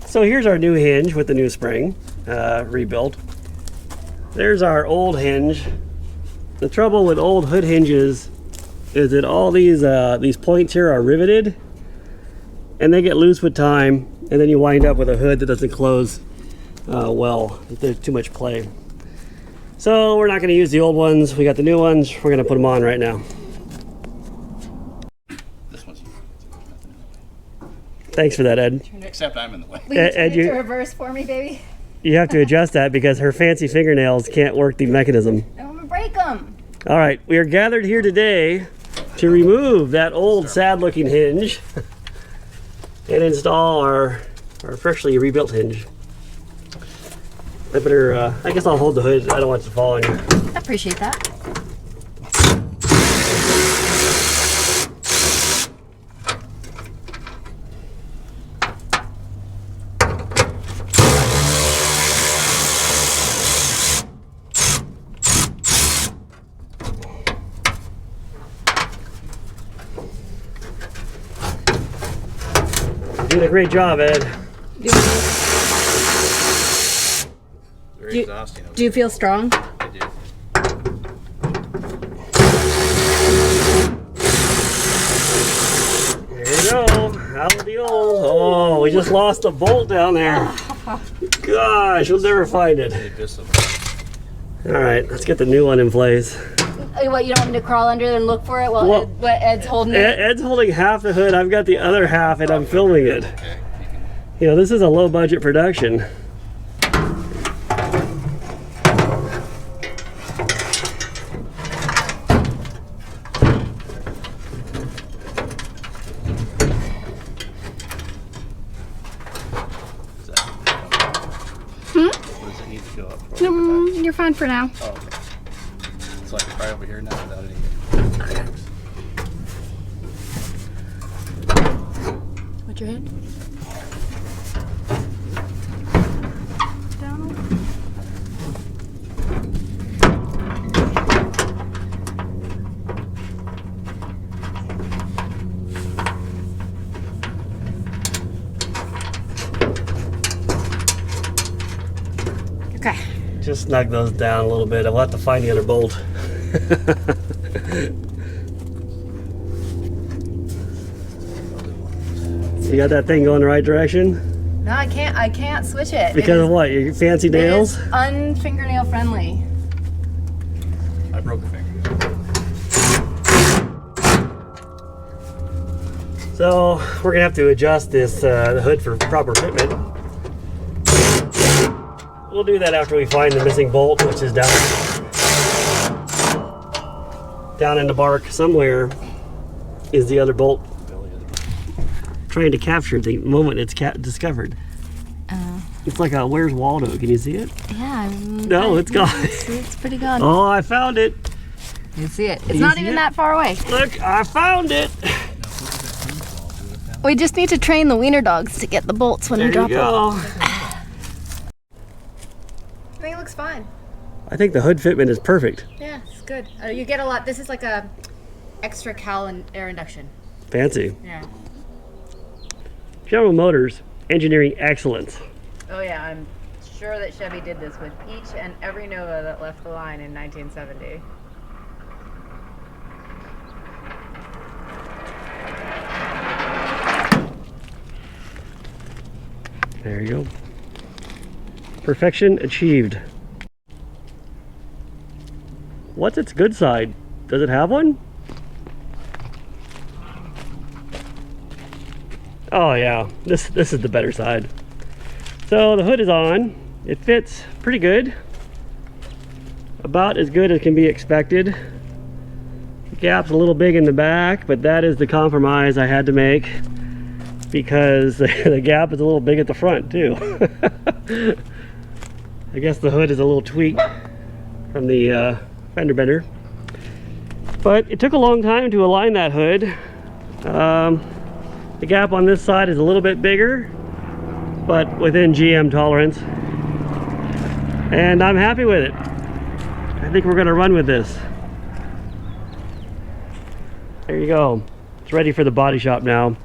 So here's our new hinge with the new spring, rebuilt. There's our old hinge. The trouble with old hood hinges is that all these points here are riveted, and they get loose with time, and then you wind up with a hood that doesn't close well. There's too much play. So we're not going to use the old ones. We got the new ones. We're going to put them on right now. Thanks for that, Ed. Except I'm in the way. Will you turn it to reverse for me, baby? You have to adjust that because her fancy fingernails can't work the mechanism. I'm gonna break them. All right, we are gathered here today to remove that old sad-looking hinge and install our freshly rebuilt hinge. I better, I guess I'll hold the hood. I don't want it to fall on you. I appreciate that. Doing a great job, Ed. Very exhausting. Do you feel strong? I do. There you go. Out with the old. Oh, we just lost a bolt down there. Gosh, we'll never find it. All right, let's get the new one in place. What, you don't want me to crawl under there and look for it while Ed's holding it? Ed's holding half the hood. I've got the other half, and I'm filming it. Okay. You know, this is a low-budget production. Does it need to go up? You're fine for now. Oh, okay. So I can try over here now without any. What's your head? Down. Okay. Just snug those down a little bit. I'll have to find the other bolt. You got that thing going the right direction? No, I can't switch it. Because of what? Your fancy nails? It is unfingernail friendly. I broke a finger. So we're gonna have to adjust this the hood for proper fitment. We'll do that after we find the missing bolt, which is down in the bark somewhere. Is the other bolt. Trying to capture the moment it's discovered. It's like a Where's Waldo? Can you see it? Yeah. No, it's gone. It's pretty gone. Oh, I found it. You can see it. It's not even that far away. Look, I found it. We just need to train the wiener dogs to get the bolts when we drop them. There you go. I think it looks fine. I think the hood fitment is perfect. Yeah, it's good. You get a lot. This is like a extra cal and air induction. Fancy. Yeah. General Motors, engineering excellence. Oh yeah, I'm sure that Chevy did this with each and every Nova that left the line in 1970. There you go. Perfection achieved. What's its good side? Does it have one? Oh yeah, this is the better side. So the hood is on. It fits pretty good. About as good as can be expected. The gap's a little big in the back, but that is the compromise I had to make because the gap is a little big at the front too. I guess the hood is a little tweaked from the fender bender. But it took a long time to align that hood. The gap on this side is a little bit bigger, but within GM tolerance. And I'm happy with it. I think we're gonna run with this. There you go. It's ready for the body shop now.